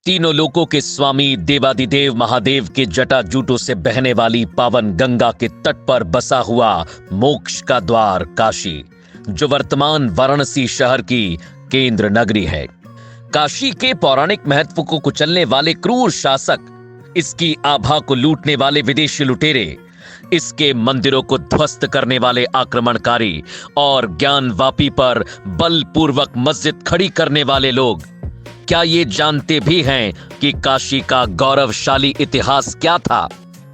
तीनों लोकों के स्वामी देवादिदेव महादेव के जटाजूटों से बहने वाली पावन गंगा के तट पर बसा हुआ मोक्ष का द्वार काशी, जो वर्तमान वाराणसी शहर की केंद्र नगरी है। काशी के पौराणिक महत्व को कुचलने वाले क्रूर शासक, इसकी आभा को लूटने वाले विदेशी लुटेरे, इसके मंदिरों को ध्वस्त करने वाले आक्रमणकारी और ज्ञानवापी पर बलपूर्वक मस्जिद खड़ी करने वाले लोग क्या ये जानते भी हैं कि काशी का गौरवशाली इतिहास क्या था?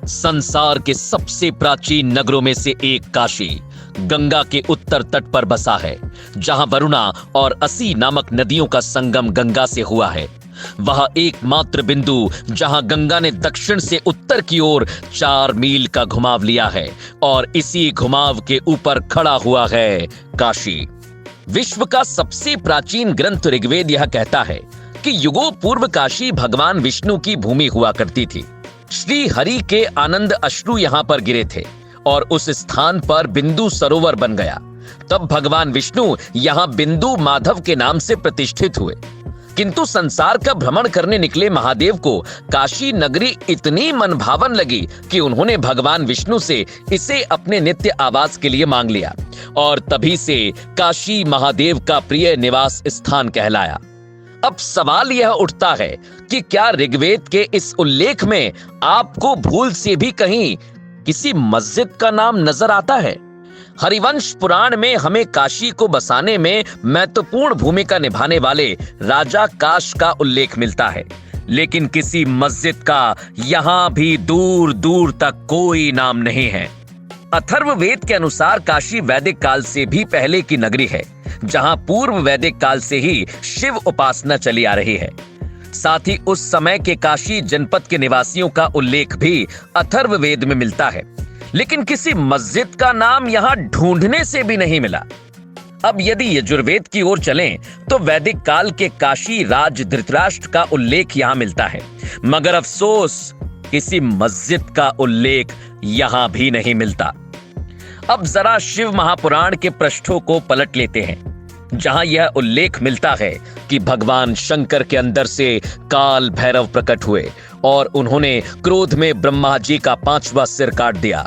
संसार के सबसे प्राचीन नगरों में से एक काशी गंगा के उत्तर तट पर बसा है, जहां वरुणा और असी नामक नदियों का संगम गंगा से हुआ है। वह एकमात्र बिंदु जहां गंगा ने दक्षिण से उत्तर की ओर 4 मील का घुमाव लिया है और इसी घुमाव के ऊपर खड़ा हुआ है काशी। विश्व का सबसे प्राचीन ग्रंथ ऋग्वेद यह कहता है कि युगों पूर्व काशी भगवान विष्णु की भूमि हुआ करती थी। श्री हरि के आनंद अश्रु यहां पर गिरे थे और उस स्थान पर बिंदु सरोवर बन गया। तब भगवान विष्णु यहां बिंदु माधव के नाम से प्रतिष्ठित हुए। किंतु संसार का भ्रमण करने निकले महादेव को काशी नगरी इतनी मनभावन लगी कि उन्होंने भगवान विष्णु से इसे अपने नित्य आवास के लिए मांग लिया और तभी से काशी महादेव का प्रिय निवास स्थान कहलाया। अब सवाल यह उठता है कि क्या ऋग्वेद के इस उल्लेख में आपको भूल से भी कहीं किसी मस्जिद का नाम नजर आता है? हरिवंश पुराण में हमें काशी को बसाने में महत्वपूर्ण भूमिका निभाने वाले राजा काश का उल्लेख मिलता है, लेकिन किसी मस्जिद का यहां भी दूर दूर तक कोई नाम नहीं है। अथर्ववेद के अनुसार काशी वैदिक काल से भी पहले की नगरी है, जहां पूर्व वैदिक काल से ही शिव उपासना चली आ रही है। साथ ही उस समय के काशी जनपद के निवासियों का उल्लेख भी अथर्ववेद में मिलता है, लेकिन किसी मस्जिद का नाम यहां ढूंढने से भी नहीं मिला। अब यदि यजुर्वेद की ओर चलें तो वैदिक काल के काशी राज धृतराष्ट्र का उल्लेख यहां मिलता है, मगर अफसोस किसी मस्जिद का उल्लेख यहां भी नहीं मिलता। अब जरा शिव महापुराण के पृष्ठों को पलट लेते हैं, जहां यह उल्लेख मिलता है कि भगवान शंकर के अंदर से काल भैरव प्रकट हुए और उन्होंने क्रोध में ब्रह्मा जी का 5वां सिर काट दिया।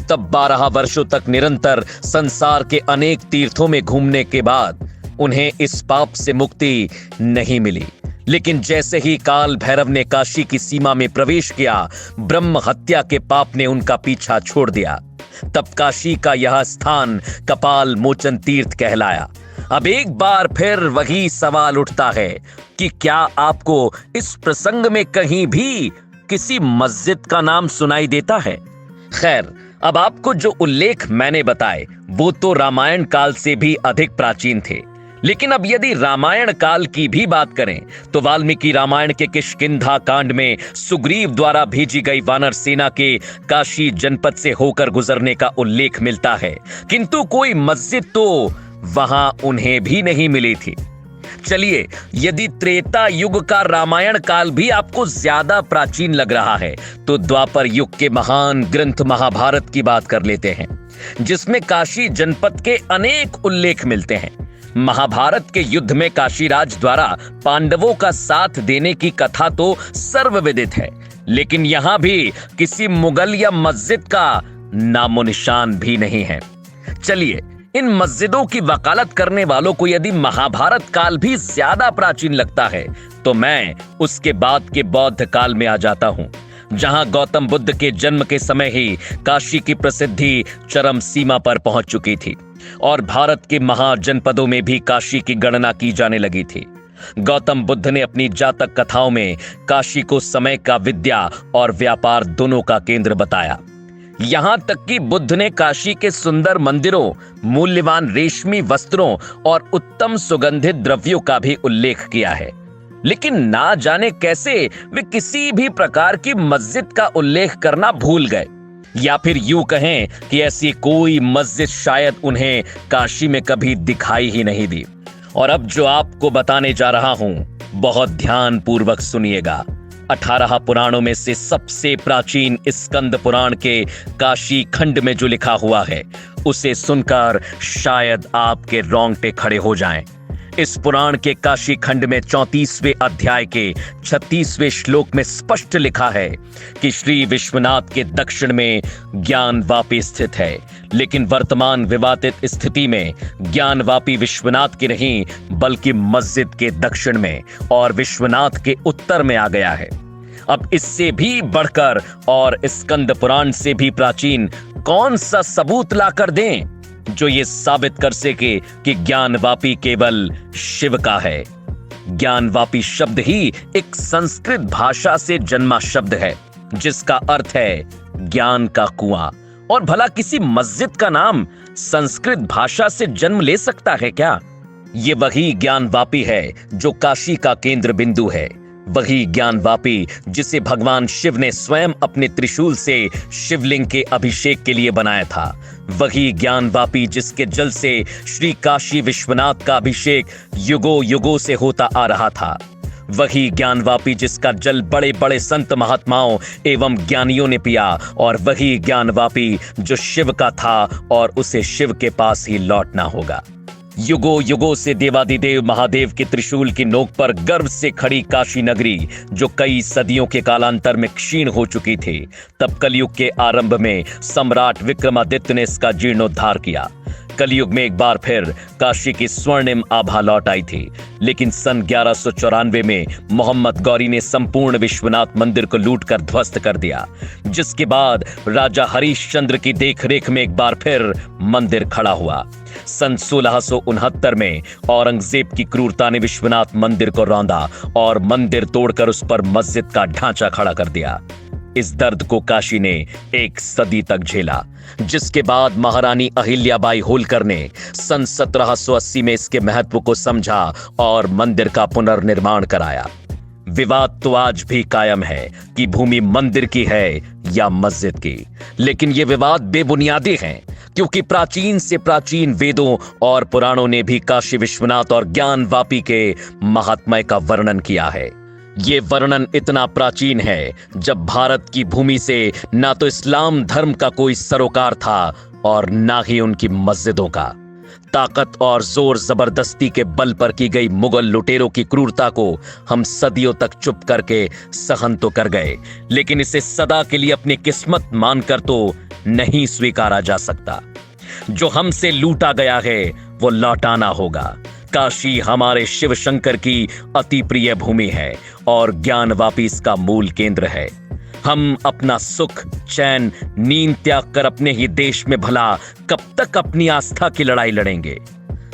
तब 12 वर्षों तक निरंतर संसार के अनेक तीर्थों में घूमने के बाद उन्हें इस पाप से मुक्ति नहीं मिली, लेकिन जैसे ही काल भैरव ने काशी की सीमा में प्रवेश किया, ब्रह्म हत्या के पाप ने उनका पीछा छोड़ दिया। तब काशी का यह स्थान कपाल मोचन तीर्थ कहलाया। अब एक बार फिर वही सवाल उठता है कि क्या आपको इस प्रसंग में कहीं भी किसी मस्जिद का नाम सुनाई देता है? खैर, अब आपको जो उल्लेख मैंने बताए वो तो रामायण काल से भी अधिक प्राचीन थे, लेकिन अब यदि रामायण काल की भी बात करें तो वाल्मीकि रामायण के किष्किंधा कांड में सुग्रीव द्वारा भेजी गई वानर सेना के काशी जनपद से होकर गुजरने का उल्लेख मिलता है, किंतु कोई मस्जिद तो वहां उन्हें भी नहीं मिली थी। चलिए, यदि त्रेता युग का रामायण काल भी आपको ज्यादा प्राचीन लग रहा है तो द्वापर युग के महान ग्रंथ महाभारत की बात कर लेते हैं, जिसमें काशी जनपद के अनेक उल्लेख मिलते हैं। महाभारत के युद्ध में काशीराज द्वारा पांडवों का साथ देने की कथा तो सर्वविदित है, लेकिन यहां भी किसी मुगल या मस्जिद का नामो निशान भी नहीं है। चलिए, इन मस्जिदों की वकालत करने वालों को यदि महाभारत काल भी ज्यादा प्राचीन लगता है तो मैं उसके बाद के बौद्ध काल में आ जाता हूं, जहां गौतम बुद्ध के जन्म के समय ही काशी की प्रसिद्धि चरम सीमा पर पहुंच चुकी थी और भारत के महाजनपदों में भी काशी की गणना की जाने लगी थी। गौतम बुद्ध ने अपनी जातक कथाओं में काशी को समय का विद्या और व्यापार दोनों का केंद्र बताया। यहां तक कि बुद्ध ने काशी के सुंदर मंदिरों, मूल्यवान रेशमी वस्त्रों और उत्तम सुगंधित द्रव्यों का भी उल्लेख किया है, लेकिन ना जाने कैसे वे किसी भी प्रकार की मस्जिद का उल्लेख करना भूल गए, या फिर यूं कहें कि ऐसी कोई मस्जिद शायद उन्हें काशी में कभी दिखाई ही नहीं दी। और अब जो आपको बताने जा रहा हूं, बहुत ध्यान पूर्वक सुनिएगा। 18 पुराणों में से सबसे प्राचीन स्कंद पुराण के काशी खंड में जो लिखा हुआ है, उसे सुनकर शायद आपके रोंगटे खड़े हो जाएं। इस पुराण के काशी खंड में 34वें अध्याय के 36वें श्लोक में स्पष्ट लिखा है कि श्री विश्वनाथ के दक्षिण में ज्ञानवापी स्थित है, लेकिन वर्तमान विवादित स्थिति में ज्ञानवापी विश्वनाथ की नहीं बल्कि मस्जिद के दक्षिण में और विश्वनाथ के उत्तर में आ गया है। अब इससे भी बढ़कर और स्कंद पुराण से भी प्राचीन कौन सा सबूत लाकर दें जो ये साबित कर सके कि ज्ञानवापी केवल शिव का है। ज्ञानवापी शब्द ही एक संस्कृत भाषा से जन्मा शब्द है जिसका अर्थ है ज्ञान का कुआं। और भला किसी मस्जिद का नाम संस्कृत भाषा से जन्म ले सकता है क्या? ये वही ज्ञानवापी है जो काशी का केंद्र बिंदु है, वही ज्ञानवापी जिसे भगवान शिव ने स्वयं अपने त्रिशूल से शिवलिंग के अभिषेक के लिए बनाया था, वही ज्ञानवापी जिसके जल से श्री काशी विश्वनाथ का अभिषेक युगों युगों से होता आ रहा था, वही ज्ञानवापी जिसका जल बड़े बड़े संत महात्माओं एवं ज्ञानियों ने पिया, और वही ज्ञानवापी जो शिव का था और उसे शिव के पास ही लौटना होगा। युगों युगों से देवादिदेव महादेव के त्रिशूल की नोक पर गर्व से खड़ी काशी नगरी जो कई सदियों के कालांतर में क्षीण हो चुकी थी, तब कलयुग के आरंभ में सम्राट विक्रमादित्य ने इसका जीर्णोद्धार किया। कलयुग में एक बार फिर काशी की स्वर्णिम आभा लौट आई थी, लेकिन सन 1194 में मोहम्मद गौरी ने संपूर्ण विश्वनाथ मंदिर को लूटकर ध्वस्त कर दिया, जिसके बाद राजा हरिश्चंद्र की देखरेख में एक बार फिर मंदिर खड़ा हुआ। सन 1669 में औरंगजेब की क्रूरता ने विश्वनाथ मंदिर को रौंदा और मंदिर तोड़कर उस पर मस्जिद का ढांचा खड़ा कर दिया। इस दर्द को काशी ने एक सदी तक झेला, जिसके बाद महारानी अहिल्याबाई होलकर ने सन 1780 में इसके महत्व को समझा और मंदिर का पुनर्निर्माण कराया। विवाद तो आज भी कायम है कि भूमि मंदिर की है या मस्जिद की, लेकिन ये विवाद बेबुनियादी है क्योंकि प्राचीन से प्राचीन वेदों और पुराणों ने भी काशी विश्वनाथ और ज्ञानवापी के महात्म्य का वर्णन किया है। ये वर्णन इतना प्राचीन है जब भारत की भूमि से ना तो इस्लाम धर्म का कोई सरोकार था और ना ही उनकी मस्जिदों का। ताकत और जोर जबरदस्ती के बल पर की गई मुगल लुटेरों की क्रूरता को हम सदियों तक चुप करके सहन तो कर गए, लेकिन इसे सदा के लिए अपनी किस्मत मानकर तो नहीं स्वीकारा जा सकता। जो हमसे लूटा गया है वो लौटाना होगा। काशी हमारे शिव शंकर की अति प्रिय भूमि है और ज्ञानवापी इसका मूल केंद्र है। हम अपना सुख, चैन, नींद त्याग कर अपने ही देश में भला कब तक अपनी आस्था की लड़ाई लड़ेंगे?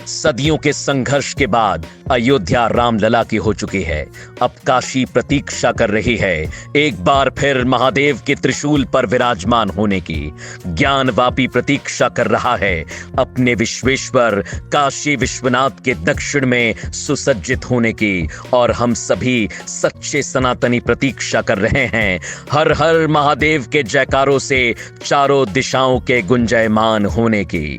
सदियों के संघर्ष के बाद अयोध्या रामलला की हो चुकी है। अब काशी प्रतीक्षा कर रही है एक बार फिर महादेव के त्रिशूल पर विराजमान होने की। ज्ञानवापी प्रतीक्षा कर रहा है अपने विश्वेश्वर काशी विश्वनाथ के दक्षिण में सुसज्जित होने की, और हम सभी सच्चे सनातनी प्रतीक्षा कर रहे हैं हर हर महादेव के जयकारों से चारों दिशाओं के गुंजायमान होने की।